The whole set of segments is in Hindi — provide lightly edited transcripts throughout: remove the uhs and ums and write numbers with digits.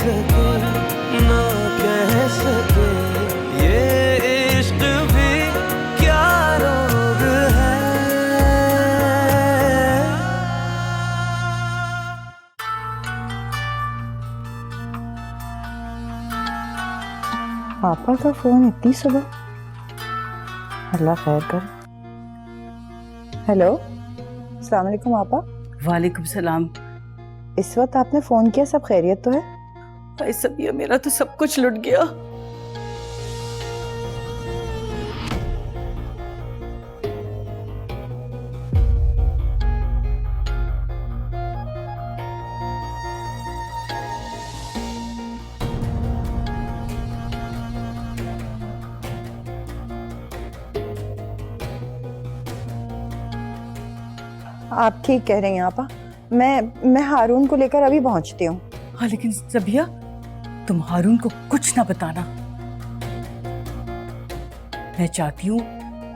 सके ना कह सके, ये इश्क भी क्या रोग है। पापा का फोन इतनी सुबह? अल्लाह खैर कर। हेलो, अस्सलाम वालेकुम आपा। वालेकुम सलाम। इस वक्त आपने फोन किया, सब खैरियत तो है? भाई सबिया, मेरा तो सब कुछ लुट गया। आप ठीक कह रही हैं आपा। मैं हारून को लेकर अभी पहुंचती हूँ। हाँ लेकिन सबिया, तुम हारून को कुछ ना बताना। मैं चाहती हूँ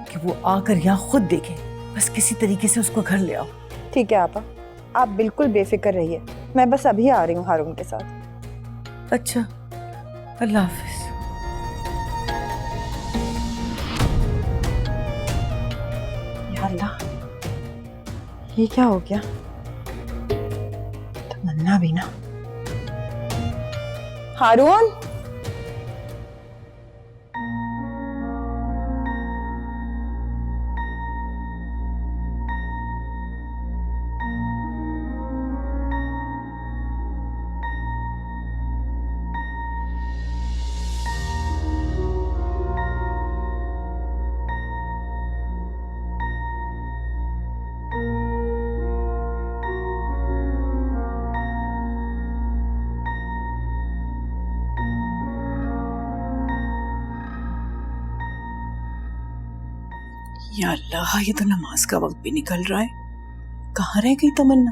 कि वो आकर यहाँ खुद देखे, बस किसी तरीके से उसको घर ले आओ। ठीक है आपा, आप बिल्कुल बेफिक्र रहिए, मैं बस अभी आ रही हूँ हारून के साथ। अच्छा, अल्लाह हाफिज। या अल्लाह, ये क्या हो गया? तमन्ना भी ना। हारून, या अल्लाह, ये तो नमाज का वक्त भी निकल रहा है। कहाँ रह गई तमन्ना?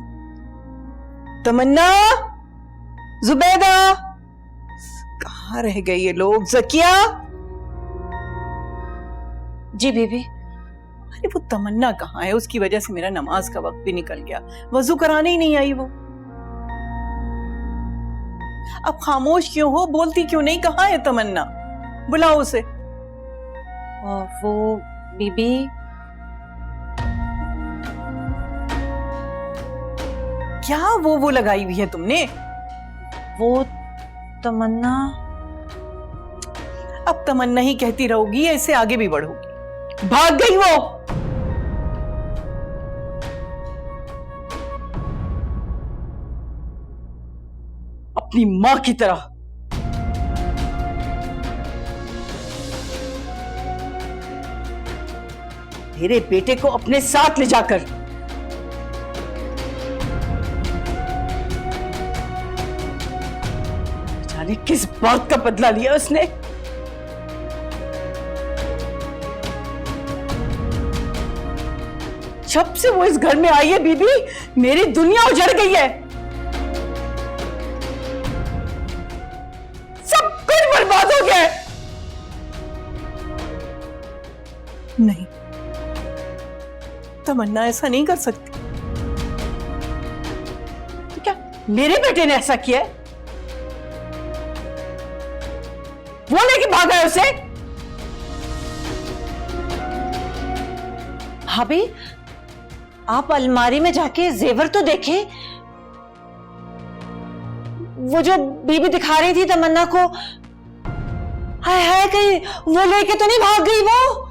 तमन्ना, जुबैदा, कहाँ रह गए ये लोग? ज़किया। जी बीबी। अरे वो तमन्ना कहाँ है? उसकी वजह से मेरा नमाज का वक्त भी निकल गया। वजू कराने ही नहीं आई वो। अब खामोश क्यों हो? बोलती क्यों नहीं? कहाँ है तमन्ना? बुलाओ उसे। वो बीबी, क्या वो लगाई हुई है तुमने? वो तमन्ना। अब तमन्ना ही कहती रहोगी या इससे आगे भी बढ़ोगी? भाग गई वो। अपनी मां की तरह। मेरे बेटे को अपने साथ ले जाकर जाने किस बात का बदला लिया उसने। जब से वो इस घर में आई है बीबी, मेरी दुनिया उजड़ गई है। सब कुछ बर्बाद हो गया है। नहीं, तमन्ना ऐसा नहीं कर सकती। तो क्या मेरे बेटे ने ऐसा किया है? वो लेके भागा है उसे? भाभी, आप अलमारी में जाके जेवर तो देखें। वो जो बीबी दिखा रही थी तमन्ना को, हाय हाय, कहीं वो लेके तो नहीं भाग गई वो?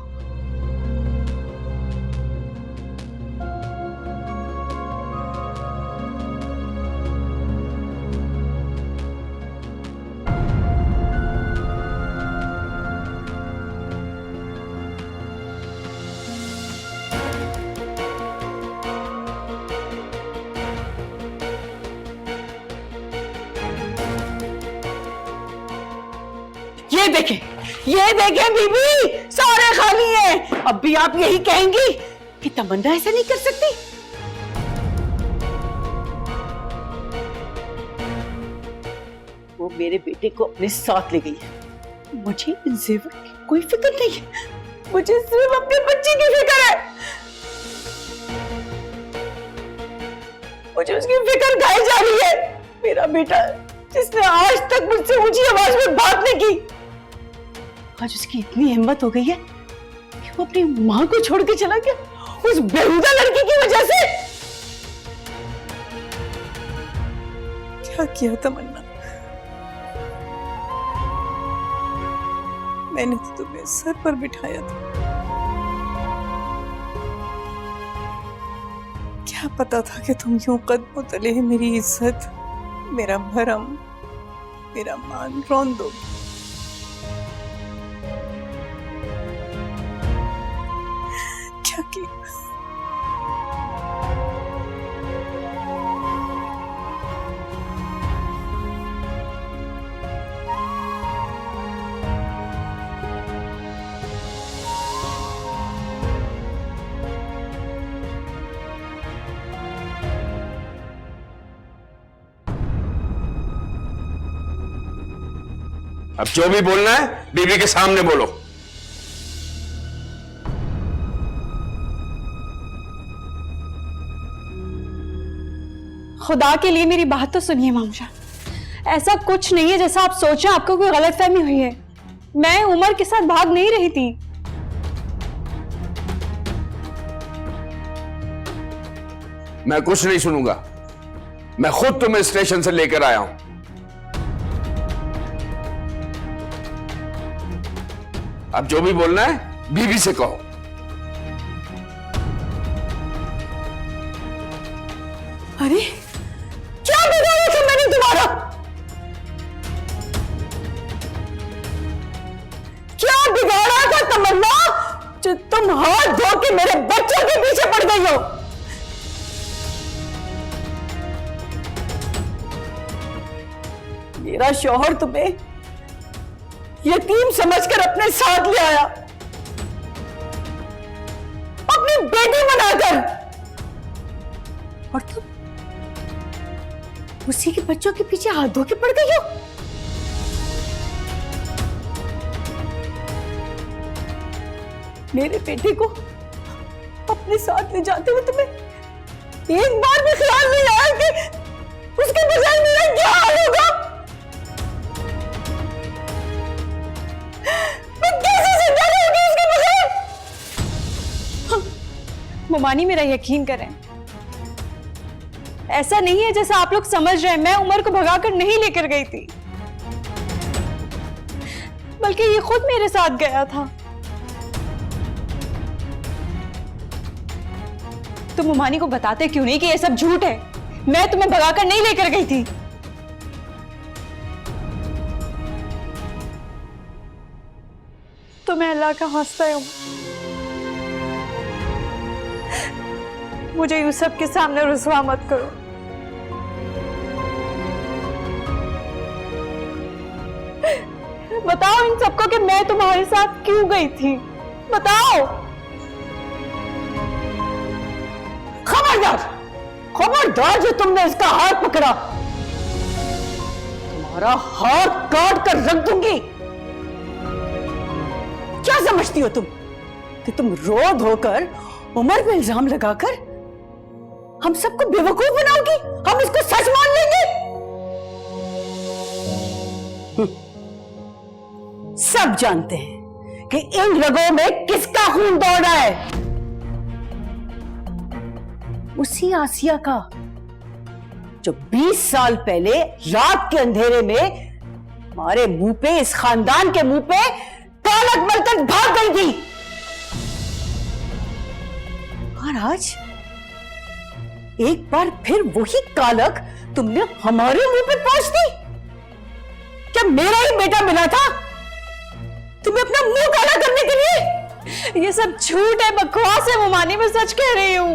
ये देखें बीबी, सारे खाली हैं। अब भी आप यही कहेंगी कि तमन्ना ऐसा नहीं कर सकती? वो मेरे बेटे को अपने साथ ले गई है। मुझे इन जेवर की कोई फिक्र नहीं है, मुझे सिर्फ अपने बच्चे की फिक्र है। मुझे उसकी फिक्र खाई जा रही है। मेरा बेटा जिसने आज तक मुझसे ऊंची आवाज में बात नहीं की, आज उसकी इतनी हिम्मत हो गई है कि वो अपनी मां को छोड़ के चला गया उस बेहुदा लड़की की वजह से। क्या किया तमन्ना? मैंने तो तुम्हें सर पर बिठाया था। क्या पता था कि तुम यूं कदमों तले मेरी इज्जत, मेरा भरम, मेरा मान रौंद दोगी। क्या किया? अब जो भी बोलना है बीबी के सामने बोलो। खुदा के लिए मेरी बात तो सुनिए मामशा, ऐसा कुछ नहीं है जैसा आप सोच रहे हैं। आपको कोई गलतफहमी हुई है। मैं उमर के साथ भाग नहीं रही थी। मैं कुछ नहीं सुनूंगा, मैं खुद तुम्हें स्टेशन से लेकर आया हूं। अब जो भी बोलना है बीबी से कहो। अरे क्या बिगाड़ा था मैंने तुम्हारा? क्या बिगाड़ा था तमन्ना जो तुम हाथ धो के मेरे बच्चों के पीछे पड़ गई हो? मेरा शौहर तुम्हें यतीम समझकर अपने साथ ले आया, अपनी बेटी बनाकर, और तुम उसी के बच्चों के पीछे हाथ धो के पड़ गई हो। मेरे बेटे को अपने साथ ले जाते हुए तुम्हें एक बार भी ख्याल नहीं आया कि उसके बजाय मेरा क्या हाल होगा? मुमानी, मेरा यकीन करें, ऐसा नहीं है जैसा आप लोग समझ रहे हैं। मैं उमर को भगाकर नहीं लेकर गई थी, बल्कि ये खुद मेरे साथ गया था। तुम मुमानी को बताते क्यों नहीं कि ये सब झूठ है? मैं तुम्हें भगाकर नहीं लेकर गई थी। तुम्हें अल्लाह का वास्ता है मुझे यूसुफ के सामने रुसवा मत करो। बताओ इन सबको कि मैं तुम्हारे साथ क्यों गई थी? बताओ। खबरदार, खबरदार जो तुमने इसका हाथ पकड़ा, तुम्हारा हाथ काट कर रख दूंगी। क्या समझती हो तुम कि तुम रो धोकर उमर पे इल्जाम लगाकर हम सबको बेवकूफ बनाओगी? हम इसको सच मान लेंगे? सब जानते हैं कि इन रगों में किसका खून दौड़ रहा है। उसी आसिया का जो 20 साल पहले रात के अंधेरे में हमारे मुंह पे, इस खानदान के मुंह पे कालक मलकर भाग गई थी। और आज एक बार फिर वही कालक तुमने हमारे मुंह पे पहुंच दी। क्या मेरा ही बेटा मिला था तुम्हें अपना मुंह काला करने के लिए? ये सब झूठ है, बकवास है मुमानी, मैं सच कह रही हूं।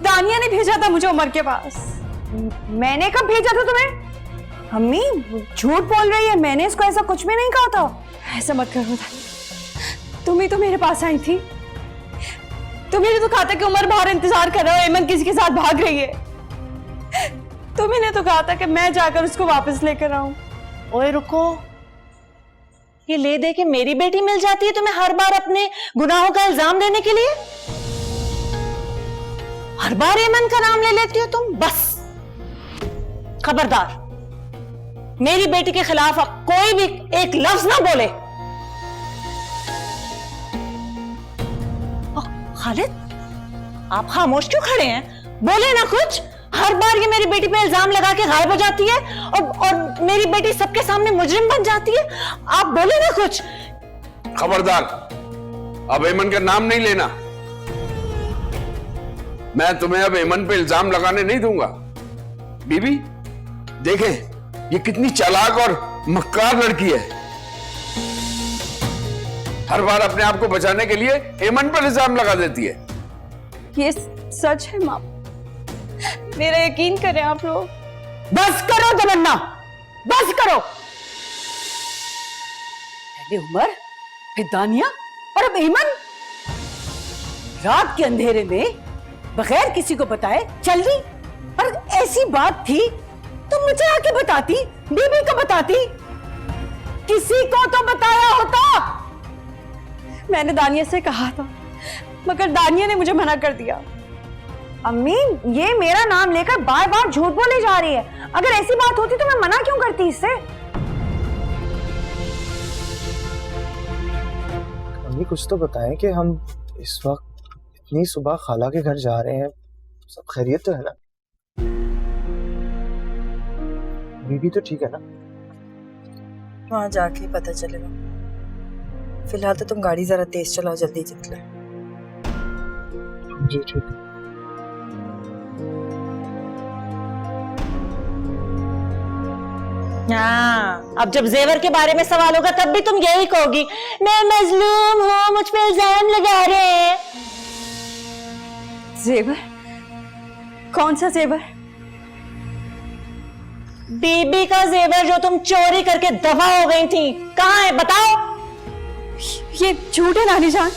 दानिया ने भेजा था मुझे उमर के पास। मैंने कब भेजा था तुम्हें? अम्मी झूठ बोल रही है, मैंने इसको ऐसा कुछ भी नहीं कहा था। ऐसा मत करो, तुम ही तो मेरे पास आई थी। तुम्ही ने तो कहा था कि उमर बाहर इंतजार कर रहा है, एमन किसी के साथ भाग रही है। तुम्ही ने तो कहा था कि मैं जाकर उसको वापस लेकर आऊं। ओए रुको, ये ले दे के मेरी बेटी मिल जाती है तुम्हें हर बार अपने गुनाहों का इल्जाम देने के लिए? हर बार एमन का नाम ले लेती हो तुम। बस खबरदार, मेरी बेटी के खिलाफ अब कोई भी एक लफ्ज ना बोले। खालिद, आप खामोश क्यों खड़े हैं? बोले ना कुछ। हर बार ये मेरी बेटी पे इल्जाम लगा के गायब हो जाती है और मेरी बेटी सबके सामने मुजरिम बन जाती है। आप बोले ना कुछ। खबरदार, अब एमन का नाम नहीं लेना। मैं तुम्हें अब एमन पे इल्जाम लगाने नहीं दूंगा। बीबी देखें, ये कितनी चालाक और मक्कार लड़की है। हर बार अपने आप को बचाने के लिए एमन पर इल्जाम लगा देती है। ये सच है माँ, मेरा यकीन करें आप लोग। बस करो तमन्ना, बस करो। पहले उमर, फिर दानिया और अब एमन। रात के अंधेरे में बगैर किसी को बताए चल दी। और ऐसी बात थी तो मुझे आके बताती, बीबी को बताती, किसी को तो बताया होता। मैंने दानिया से कहा था, मगर दानिया ने मुझे मना कर दिया। अम्मी, ये मेरा नाम लेकर बार बार झूठ बोले जा रही है। अगर ऐसी बात होती तो मैं मना क्यों करती इससे? अम्मी कुछ तो बताएं कि हम इस वक्त इतनी सुबह खाला के घर जा रहे हैं, सब खैरियत तो है ना? बीबी तो ठीक है ना? वहां जाके ही पता चलेगा। फिलहाल तो तुम गाड़ी जरा तेज चलाओ, जल्दी निकले। जी ठीक है। हाँ, अब जब जेवर के बारे में सवाल होगा तब भी तुम यही कहोगी, मैं मजलूम हूं, मुझ पे इल्जाम लगा रहे हैं। जेवर? कौन सा जेवर? बीबी का जेवर जो तुम चोरी करके दफा हो गई थी, कहाँ है बताओ? ये झूठ है नानी जान,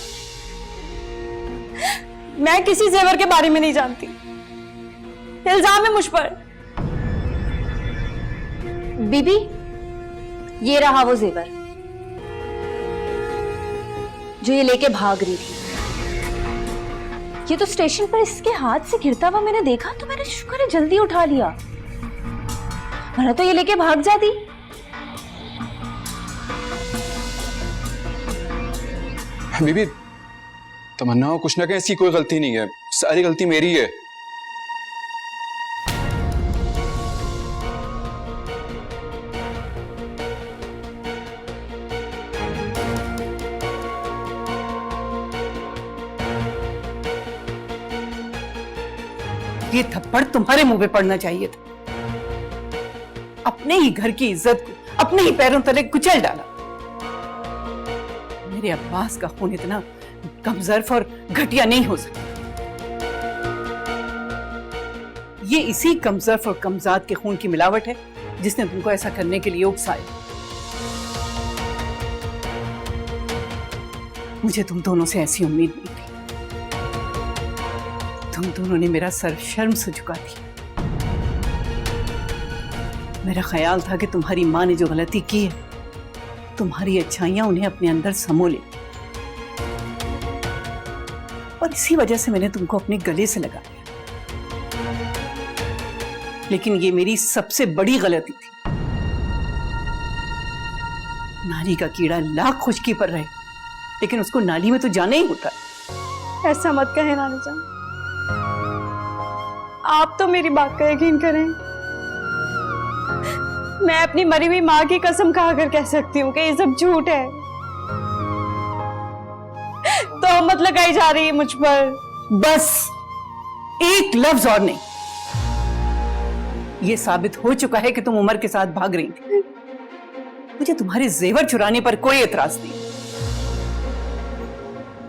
मैं किसी जेवर के बारे में नहीं जानती। इल्जाम है मुझ पर। बीबी, ये रहा वो जेवर जो ये लेके भाग रही थी। ये तो स्टेशन पर इसके हाथ से गिरता हुआ मैंने देखा तो मैंने शुक्र है जल्दी उठा लिया, वरना तो ये लेके भाग जाती। बीबी, तमन्ना को कुछ ना कहीं इसकी कोई गलती नहीं है, सारी गलती मेरी है। ये थप्पड़ तुम्हारे मुंह पे पड़ना चाहिए था। अपने ही घर की इज्जत को अपने ही पैरों तले कुचल डाला। मेरे अब्बास का खून इतना कमजोर और घटिया नहीं हो सकता। ये इसी कमजोर और कमजात के खून की मिलावट है जिसने तुमको ऐसा करने के लिए उकसाया। मुझे तुम दोनों से ऐसी उम्मीद नहीं थी। तुम दोनों ने मेरा सर शर्म से झुका दिया। मेरा ख्याल था कि तुम्हारी माँ ने जो गलती की है, तुम्हारी अच्छाइयां उन्हें अपने अंदर समो ले, और इसी वजह से मैंने तुमको अपने गले से लगा लिया। लेकिन ये मेरी सबसे बड़ी गलती थी। नाली का कीड़ा लाख खुशकी पर रहे, लेकिन उसको नाली में तो जाना ही होता है। ऐसा मत कहे नानी जान, आप तो मेरी बात का यकीन करें। मैं अपनी मरी हुई माँ की कसम खाकर कह सकती हूँ कि ये सब झूठ है। तो मत लगाई जा रही है मुझ पर। बस एक लफ्ज और नहीं। ये साबित हो चुका है कि तुम उमर के साथ भाग रही थी। मुझे तुम्हारे जेवर चुराने पर कोई एतराज नहीं।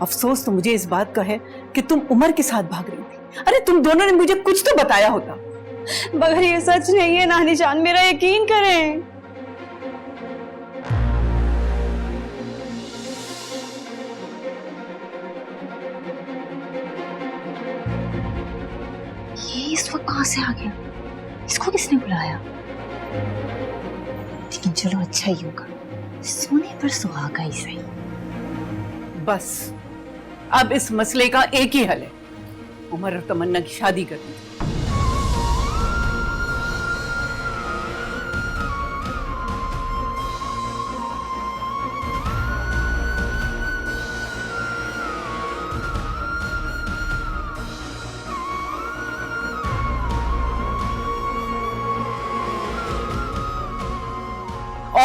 अफसोस तो मुझे इस बात का है कि तुम उमर के साथ भाग रही थी। अरे तुम दोनों ने मुझे कुछ तो बताया होता। मगर ये सच नहीं है नानी जान, मेरा यकीन करें। ये इस वक्त कहां से आ गया? इसको किसने बुलाया? लेकिन चलो अच्छा ही होगा, सोने पर सुहागा ही सही। बस अब इस मसले का एक ही हल है, उमर और तमन्ना की शादी करनी।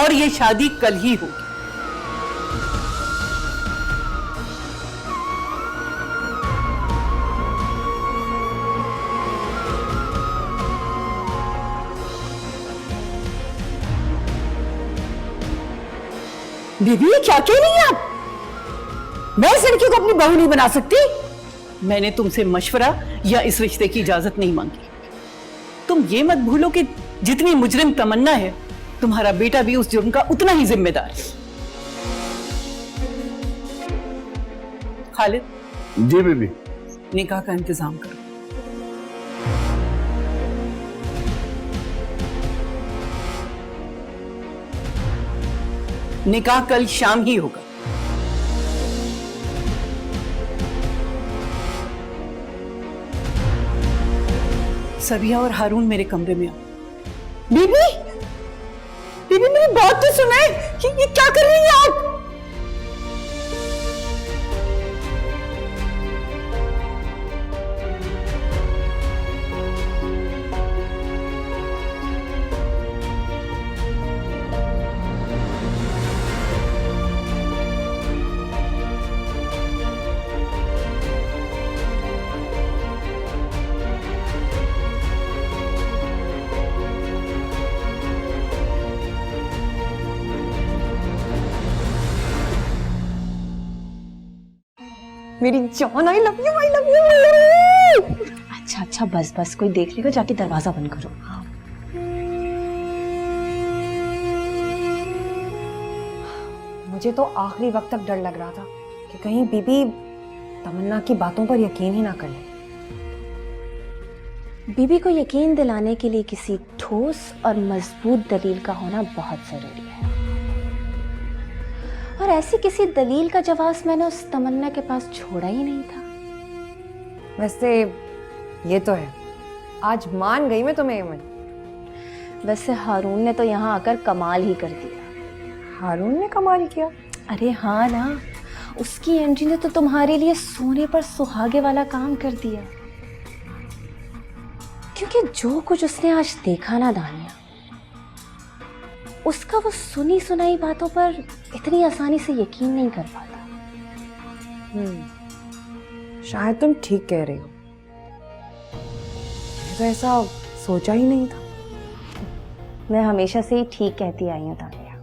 और ये शादी कल ही होगी। बीबी ये क्या कह रही हैं आप? मैं इस लड़की को अपनी बहू नहीं बना सकती। मैंने तुमसे मशवरा या इस रिश्ते की इजाजत नहीं मांगी। तुम ये मत भूलो कि जितनी मुजरिम तमन्ना है, तुम्हारा बेटा भी उस जुर्म का उतना ही जिम्मेदार है। खालिद, जी बीबी। निकाह का इंतजाम करो। निकाह कल शाम ही होगा। सबिया और हारून मेरे कमरे में आओ। बीबी, बीबी मेरी बात तो सुने कि ये क्या कर रही हैं आप? मेरी जान, I love you, I love you. अच्छा अच्छा, बस बस, कोई देख लेगा, जाके दरवाजा बंद करो। मुझे तो आखिरी वक्त तक डर लग रहा था कि कहीं बीबी तमन्ना की बातों पर यकीन ही ना कर ले। बीबी को यकीन दिलाने के लिए किसी ठोस और मजबूत दलील का होना बहुत जरूरी है, और ऐसी किसी दलील का जवाब मैंने उस तमन्ना के पास छोड़ा ही नहीं था। वैसे ये तो है, आज मान गई मैं तुम्हें एमन। वैसे हारून ने तो यहाँ आकर कमाल ही कर दिया। हारून ने कमाल किया? अरे हाँ ना, उसकी एंट्री ने तो तुम्हारे लिए सोने पर सुहागे वाला काम कर दिया। क्योंकि जो कुछ उसने आज देखा ना दानिया, उसका वो सुनी सुनाई बातों पर इतनी आसानी से यकीन नहीं कर पाता। शायद तुम ठीक कह रही हो, मैंने तो ऐसा सोचा ही नहीं था। मैं हमेशा से ही ठीक कहती आई हूं दानिया,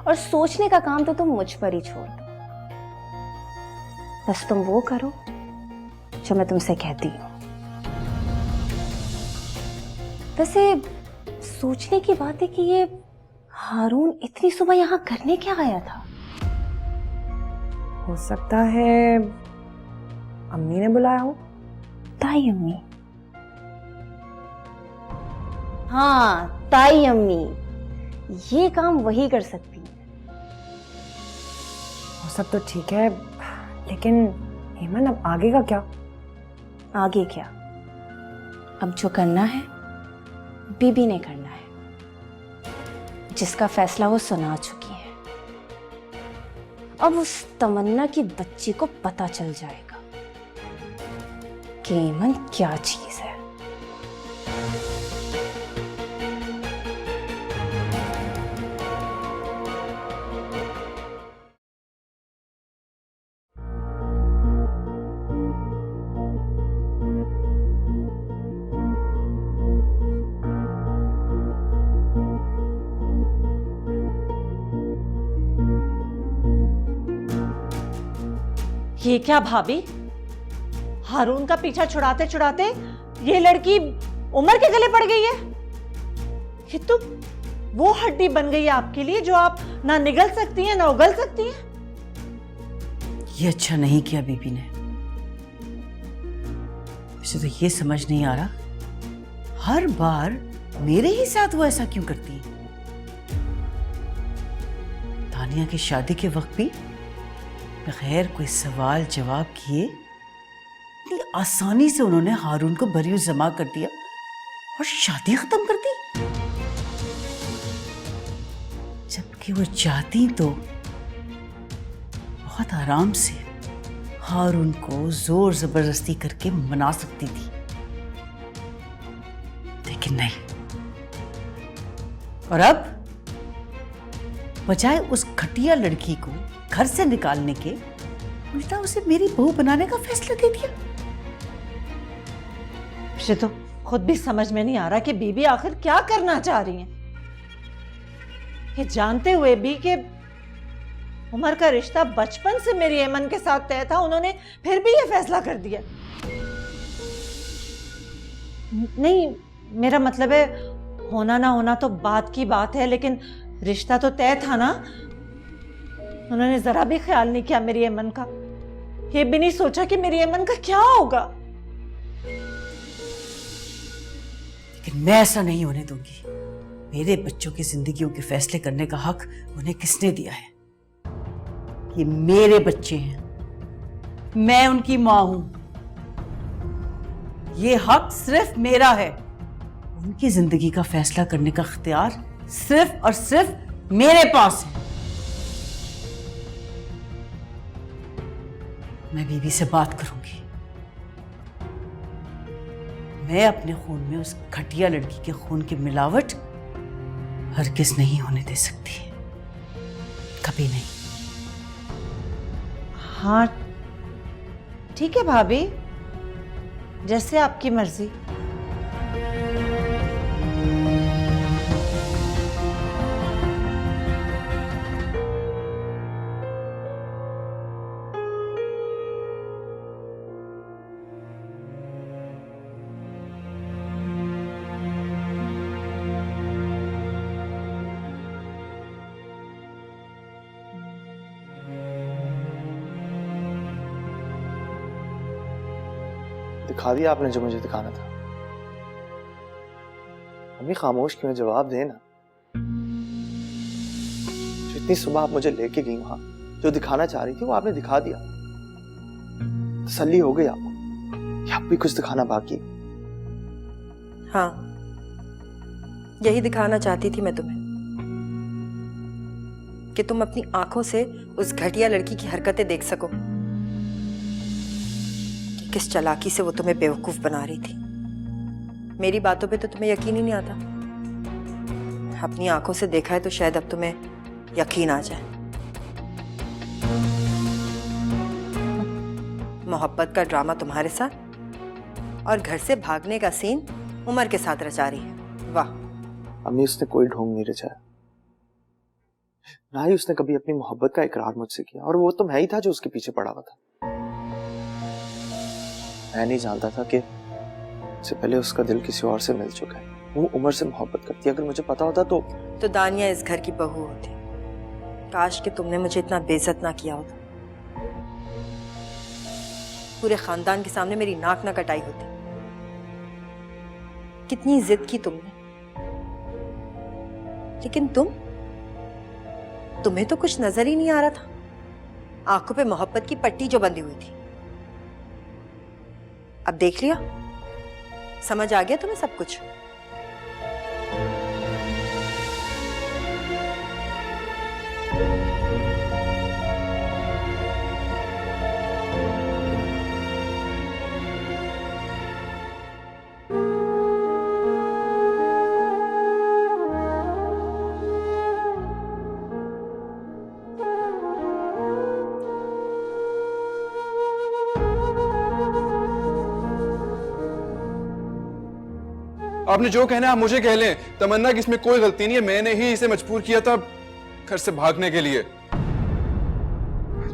और सोचने का काम तो तुम मुझ पर ही छोड़ दो। बस तुम वो करो जो मैं तुमसे कहती हूँ। वैसे सोचने की बात है कि ये हारून इतनी सुबह यहाँ करने क्या आया था? हो सकता है अम्मी ने बुलाया हो। ताई अम्मी? हाँ, ताई अम्मी, ये काम वही कर सकती है। वो सब तो ठीक है, लेकिन हेमन अब आगे का क्या? आगे क्या? अब जो करना है बीबी ने करना है, जिसका फैसला वो सुना चुकी है। अब उस तमन्ना की बच्ची को पता चल जाएगा कि ईमन क्या चीज है। ये क्या भाभी, हारून का पीछा छुड़ाते छुड़ाते ये लड़की उमर के गले पड़ गई है। ये तो वो हड्डी बन गई है आपके लिए जो आप ना निगल सकती हैं ना उगल सकती हैं। ये अच्छा नहीं किया बीबी ने। मुझे तो ये समझ नहीं आ रहा, हर बार मेरे ही साथ वो ऐसा क्यों करती है। तानिया की शादी के वक्त भी बगैर कोई सवाल जवाब किए इतनी आसानी से उन्होंने हारून को बरी जमा कर दिया और शादी खत्म कर दी। जबकि वो चाहती तो बहुत आराम से हारून को जोर जबरदस्ती करके मना सकती थी, लेकिन नहीं। और अब बजाय उस घटिया लड़की को घर से निकालने के उल्टा उसे मेरी बहू बनाने का फैसला दे दिया। मुझे तो खुद भी समझ में नहीं आ रहा कि बीबी आखिर क्या करना चाह रही हैं। ये जानते हुए भी कि उमर का रिश्ता बचपन से मेरी ऐमन के साथ तय था, उन्होंने फिर भी ये फैसला कर दिया। नहीं, मेरा मतलब है होना ना होना तो बात की बात है, लेकिन रिश्ता तो तय था ना। उन्होंने जरा भी ख्याल नहीं किया मेरी ऐमन का, ये भी नहीं सोचा कि मेरी ऐमन का क्या होगा। लेकिन मैं ऐसा नहीं होने दूंगी। मेरे बच्चों की जिंदगियों के फैसले करने का हक उन्हें किसने दिया है? ये मेरे बच्चे हैं, मैं उनकी मां हूं। ये हक सिर्फ मेरा है। उनकी जिंदगी का फैसला करने का इख्तियार सिर्फ और सिर्फ मेरे पास है। मैं बीबी से बात करूंगी। मैं अपने खून में उस घटिया लड़की के खून की मिलावट हरगिज़ नहीं होने दे सकती, कभी नहीं। हाँ ठीक है भाभी, जैसे आपकी मर्जी। दिखा दिया आपने जो मुझे दिखाना था। अम्मी खामोश क्यों, जवाब देना। जो इतनी सुबह आप मुझे लेके गई वहां, जो दिखाना चाह रही थी वो आपने दिखा दिया। तसल्ली हो गई आपको कि अब भी कुछ दिखाना बाकी? हाँ, यही दिखाना चाहती थी मैं तुम्हें कि तुम अपनी आंखों से उस घटिया लड़की की हरकतें देख सको, कि किस चालाकी से वो तुम्हें बेवकूफ बना रही थी। मेरी बातों पे तो तुम्हें यकीन ही नहीं आता। अपनी आंखों से देखा है तो शायद अब तुम्हें यकीन आ जाए। मोहब्बत का ड्रामा तुम्हारे साथ और घर से भागने का सीन उमर के साथ रचा रही है। वाह अम्मी, उसने कोई ढोंग नहीं रचाया, ना ही उसने कभी अपनी मोहब्बत का इकरार मुझसे किया, और वो तो मैं ही था जो उसके पीछे पड़ा हुआ था। मैं नहीं जानता था कि इससे पहले उसका दिल किसी और से मिल चुका है। वो उमर से मोहब्बत करती है। अगर मुझे पता होता तो दानिया इस घर की बहू होती। काश कि तुमने मुझे इतना बेइज्जत ना किया होता, पूरे खानदान के सामने मेरी नाक ना कटाई होती। कितनी जिद की तुमने, लेकिन तुम्हें तो कुछ नजर ही नहीं आ रहा था। आंखों पे मोहब्बत की पट्टी जो बंधी हुई थी। अब देख लिया, समझ आ गया तुम्हें सब कुछ। आपने जो कहना है आप मुझे कह लें। तमन्ना की इसमें कोई गलती नहीं है, मैंने ही इसे मजबूर किया था घर से भागने के लिए।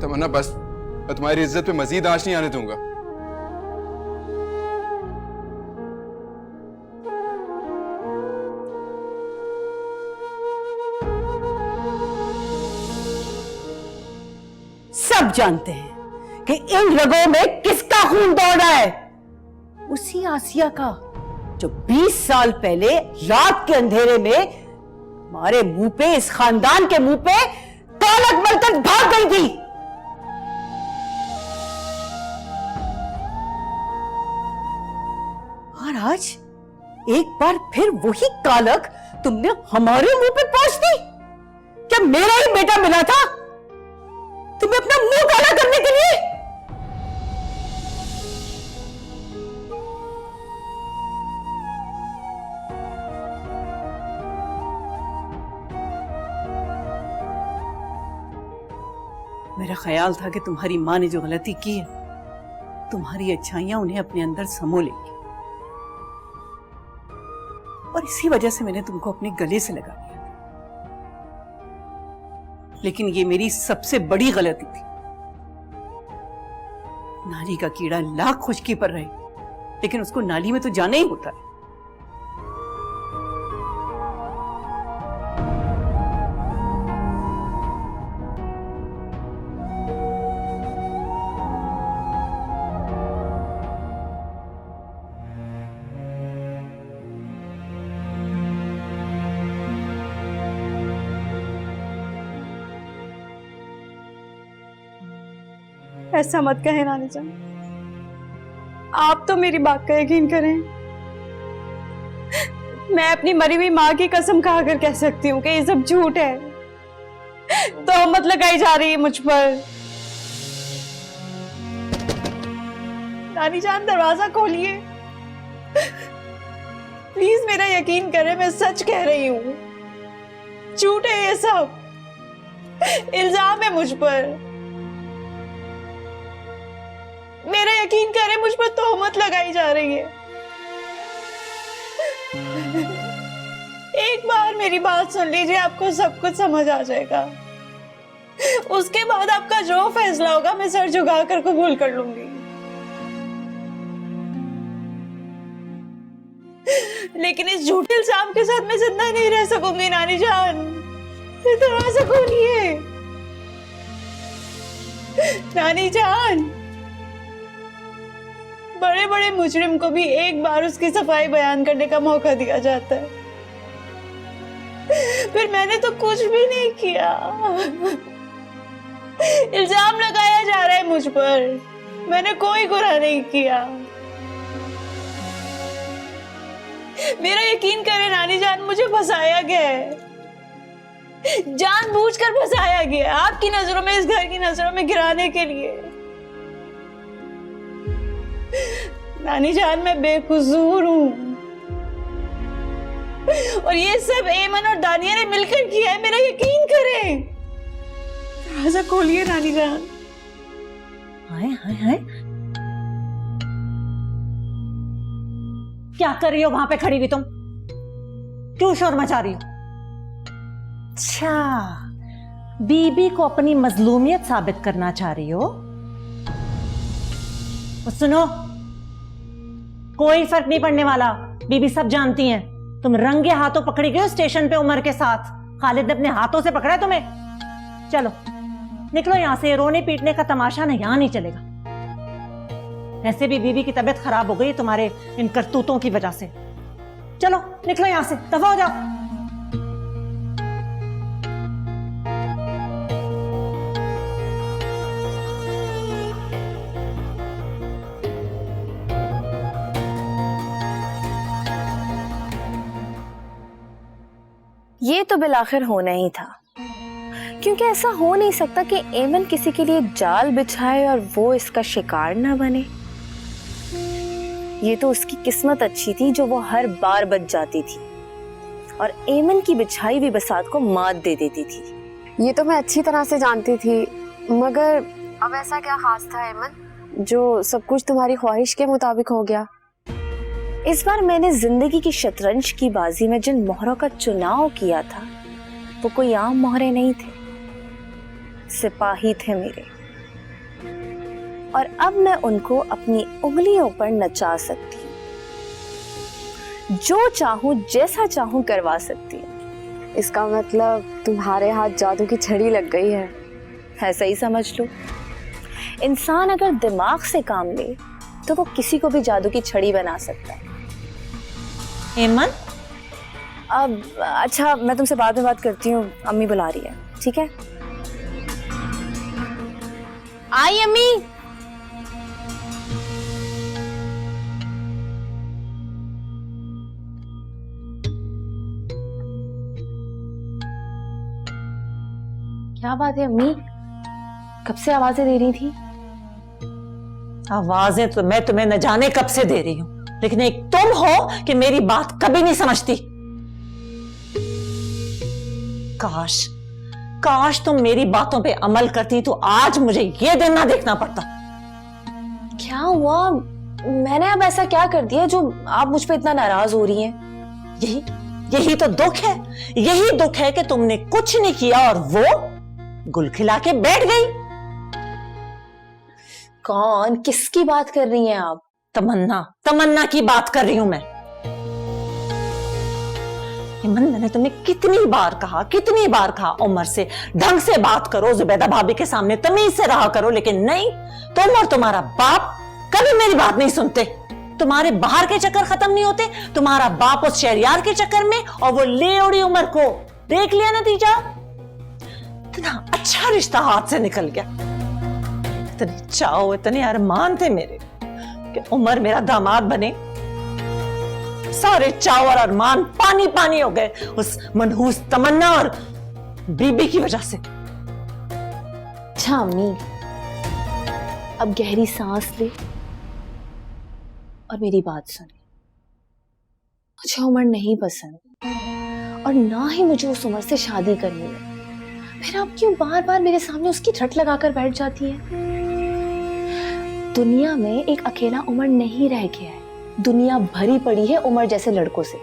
तमन्ना बस, मैं तुम्हारी इज्जत पे मजीद आंच नहीं आने दूंगा। सब जानते हैं कि इन रगों में किसका खून दौड़ रहा है। उसी आसिया का जो 20 साल पहले रात के अंधेरे में हमारे मुंह पे, इस खानदान के मुंह पे कालक मलकर भाग गई थी। और आज एक बार फिर वही कालक तुमने हमारे मुंह पे पोंछ दी। क्या मेरा ही बेटा मिला था तुम्हें अपना मुंह काला करने के लिए? मेरा ख्याल था कि तुम्हारी माँ ने जो गलती की है, तुम्हारी अच्छाइयां उन्हें अपने अंदर समो लेंगी, और इसी वजह से मैंने तुमको अपने गले से लगा लिया। लेकिन ये मेरी सबसे बड़ी गलती थी। नाली का कीड़ा लाख खुशकी पर रहे, लेकिन उसको नाली में तो जाना ही होता है। ऐसा मत कहे नानी जान, आप तो मेरी बात का यकीन करें। मैं अपनी मरी हुई माँ की कसम खाकर कह सकती हूँ कि ये सब झूठ है, तोहमत लगाई जा रही है मुझ पर। नानी जान, दरवाजा खोलिए प्लीज, मेरा यकीन करें, मैं सच कह रही हूँ। झूठ है ये सब, इल्जाम है मुझ पर। मेरा यकीन करें, मुझ पर तोहमत लगाई जा रही है। एक बार मेरी बात सुन लीजिए, आपको सब कुछ समझ आ जाएगा। उसके बाद आपका जो फैसला होगा मैं सर झुकाकर कबूल कर लूंगी। लेकिन इस झूठे इल्जाम के साथ मैं जिंदा नहीं रह सकूंगी नानी जान। दरवाजा खोलिए नानी जान। बड़े बड़े मुजरिम को भी एक बार उसकी सफाई बयान करने का मौका दिया जाता है, फिर मैंने तो कुछ भी नहीं किया। इल्जाम लगाया जा रहा है मुझ पर, मैंने कोई गुनाह नहीं किया। मेरा यकीन करें नानी जान, मुझे फंसाया गया है, जानबूझकर फंसाया गया है, आपकी नजरों में, इस घर की नजरों में गिराने के लिए। नानी जान, मैं बेकसूर हूँ और ये सब एमन और दानिया ने मिलकर किया है, मेरा यकीन करें। दरवाजा खोलिए नानी जान। हाय हाय हाय, क्या कर रही हो वहां पे खड़ी हुई तुम? क्यों शोर मचा रही हो? अच्छा, बीबी को अपनी मजलूमियत साबित करना चाह रही हो? सुनो, कोई फर्क नहीं पड़ने वाला, बीबी सब जानती हैं। तुम रंगे हाथों पकड़ी गए हो स्टेशन पे उमर के साथ। खालिद ने अपने हाथों से पकड़ा है तुम्हें। चलो निकलो यहां से, रोने पीटने का तमाशा ना यहां नहीं चलेगा। ऐसे भी बीबी की तबीयत खराब हो गई तुम्हारे इन करतूतों की वजह से। चलो निकलो यहां से, दफा हो जाओ। ये तो बिलाखिर होना ही था, क्योंकि ऐसा हो नहीं सकता कि एमन किसी के लिए जाल बिछाए और वो इसका शिकार ना बने। ये तो उसकी किस्मत अच्छी थी जो वो हर बार बच जाती थी और एमन की बिछाई हुई बसात को मात दे देती थी। ये तो मैं अच्छी तरह से जानती थी, मगर अब ऐसा क्या खास था एमन जो सब कुछ तुम्हारी ख्वाहिश के मुताबिक हो गया? इस बार मैंने जिंदगी की शतरंज की बाजी में जिन मोहरों का चुनाव किया था वो कोई आम मोहरे नहीं थे, सिपाही थे मेरे, और अब मैं उनको अपनी उंगलियों पर नचा सकती हूँ, जो चाहूं जैसा चाहूं करवा सकती हूँ। इसका मतलब तुम्हारे हाथ जादू की छड़ी लग गई है? ऐसा ही समझ लो। इंसान अगर दिमाग से काम ले तो वो किसी को भी जादू की छड़ी बना सकता है। एमन, अब अच्छा, मैं तुमसे बाद में बात करती हूँ, अम्मी बुला रही है, ठीक है? आई अम्मी। क्या बात है अम्मी, कब से आवाजें दे रही थी? आवाजें तो मैं तुम्हें न जाने कब से दे रही हूं, लेकिन एक तुम हो कि मेरी बात कभी नहीं समझती। काश काश तुम मेरी बातों पे अमल करती तो आज मुझे ये दिन ना देखना पड़ता। क्या हुआ? मैंने अब ऐसा क्या कर दिया जो आप मुझ पे इतना नाराज हो रही हैं? यही तो दुख है। यही दुख है कि तुमने कुछ नहीं किया और वो गुल खिला के बैठ गई। कौन? किसकी बात कर रही हैं आप? तमन्ना की बात कर रही हूं मैं। हेमन, मैंने तुम्हें कितनी बार कहा उमर से ढंग से बात करो, जुबैदा भाभी के सामने तमीज से रहा करो, लेकिन नहीं, तुम और तुम्हारा बाप कभी मेरी बात नहीं सुनते। तुम्हारे बाहर के चक्कर खत्म नहीं होते, तुम्हारा बाप उस शहरियार के चक्कर में, और वो ले उड़ी उमर को। देख लिया नतीजा, इतना अच्छा रिश्ता हाथ से निकल गया। इतने चाव, इतने अरमान थे मेरे कि उमर मेरा दामाद बने। सारे चाव और अरमान पानी पानी हो गए उस मनहूस तमन्ना और बीबी की वजह से। अच्छा अम्मी, अब गहरी सांस ले और मेरी बात सुने। मुझे उमर नहीं पसंद और ना ही मुझे उस उमर से शादी करनी है। फिर आप क्यों बार बार मेरे सामने उसकी रट लगाकर बैठ जाती है? दुनिया में एक अकेला उमर नहीं रह गया है, दुनिया भरी पड़ी है उमर जैसे लड़कों से।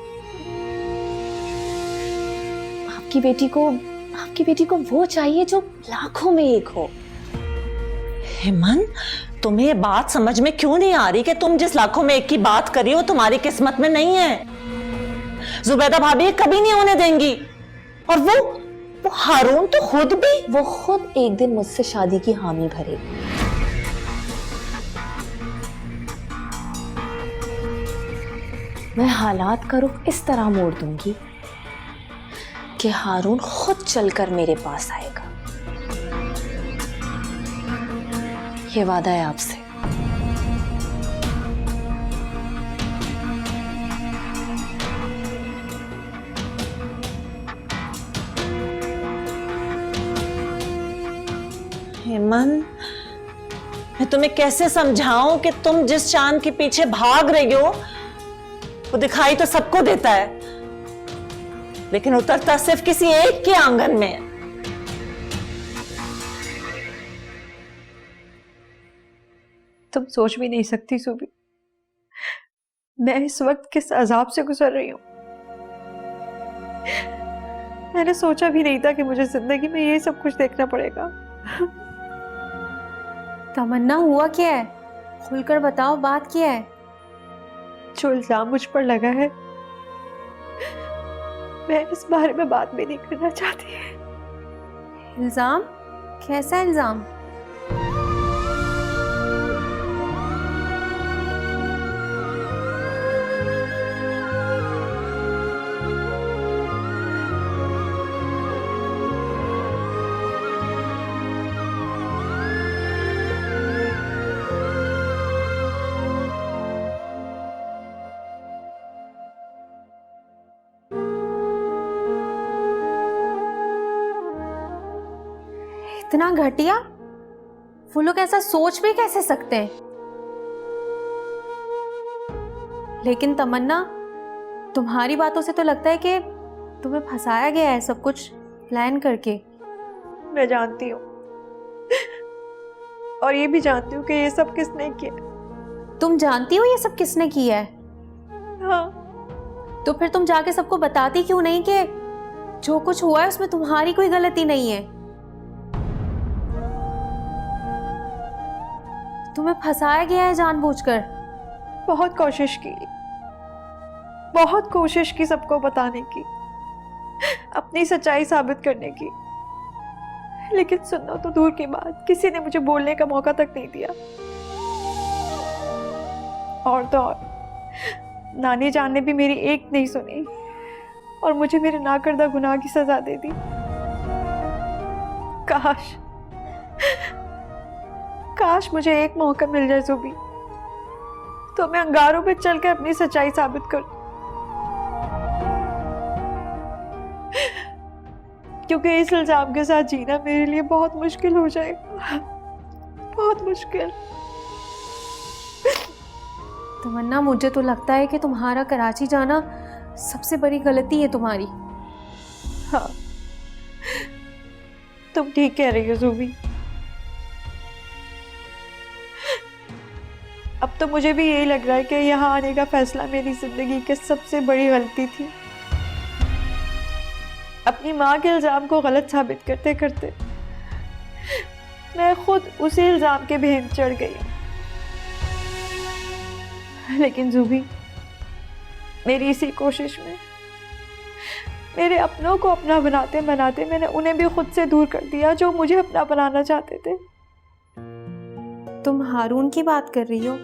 आपकी बेटी को वो चाहिए जो लाखों में एक हो। हेमन, तुम्हें ये बात समझ में क्यों नहीं आ रही कि तुम जिस लाखों में एक की बात कर रही हो तुम्हारी किस्मत में नहीं है। जुबैदा भाभी कभी नहीं होने देंगी। और वो हारून तो खुद एक दिन मुझसे शादी की हामी भरेगी। मैं हालात का रुख इस तरह मोड़ दूंगी कि हारून खुद चलकर मेरे पास आएगा। ये वादा है आपसे। हेमन, मैं तुम्हें कैसे समझाऊं कि तुम जिस चांद के पीछे भाग रही हो वो दिखाई तो सबको देता है, लेकिन उतरता सिर्फ किसी एक के आंगन में है। तुम सोच भी नहीं सकती सुबी, मैं इस वक्त किस अजाब से गुजर रही हूं। मैंने सोचा भी नहीं था कि मुझे जिंदगी में ये सब कुछ देखना पड़ेगा। तमन्ना, हुआ क्या है? खुलकर बताओ, बात क्या है? जो इल्जाम मुझ पर लगा है, मैं इस बारे में बात भी नहीं करना चाहती। इल्जाम? कैसा इल्जाम? इतना घटिया? वो लोग ऐसा सोच भी कैसे सकते हैं? लेकिन तमन्ना, तुम्हारी बातों से तो लगता है कि तुम्हें फंसाया गया है सब कुछ प्लान करके। मैं जानती हूँ, और ये भी जानती हूँ कि ये सब किसने किया। तुम जानती हो ये सब किसने किया है? हाँ। तो फिर तुम जाके सबको बताती क्यों नहीं कि जो कुछ हुआ है उसमें तुम्हारी कोई गलती नहीं है? तुम्हें फंसाया गया है जानबूझकर। बहुत कोशिश की सबको बताने की, अपनी सच्चाई साबित करने की, लेकिन सुनना तो दूर की बात, किसी ने मुझे बोलने का मौका तक नहीं दिया। और तो और नानी जान ने भी मेरी एक नहीं सुनी और मुझे मेरे नाकर्दा गुनाह की सजा दे दी। काश मुझे एक मौका मिल जाए जुबी, तो मैं अंगारों पे चलकर अपनी सच्चाई साबित कर, क्योंकि इस इल्जाम के साथ जीना मेरे लिए बहुत मुश्किल हो जाएगा, बहुत मुश्किल। तमन्ना, मुझे तो लगता है कि तुम्हारा कराची जाना सबसे बड़ी गलती है तुम्हारी। हाँ, तुम ठीक कह रही हो ज़ूबी। अब तो मुझे भी यही लग रहा है कि यहाँ आने का फैसला मेरी जिंदगी की सबसे बड़ी गलती थी। अपनी माँ के इल्जाम को गलत साबित करते करते मैं खुद उसी इल्जाम के भेंट चढ़ गई। लेकिन ज़ूबी, मेरी इसी कोशिश में मेरे अपनों को अपना बनाते बनाते मैंने उन्हें भी खुद से दूर कर दिया जो मुझे अपना बनाना चाहते थे। तुम हारून की बात कर रही हो?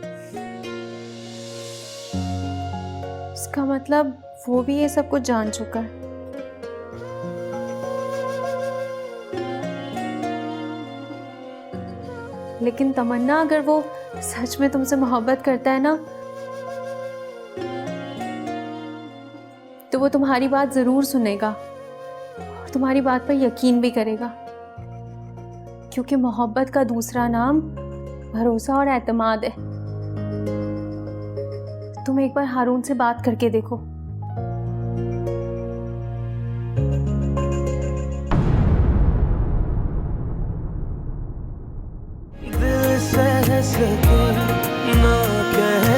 इसका मतलब वो भी ये सब कुछ जान चुका है। लेकिन तमन्ना, अगर वो सच में तुमसे मोहब्बत करता है ना, तो वो तुम्हारी बात जरूर सुनेगा और तुम्हारी बात पर यकीन भी करेगा, क्योंकि मोहब्बत का दूसरा नाम भरोसा और एतमाद है। तुम एक बार हारून से बात करके देखो। दिल सह सके ना कह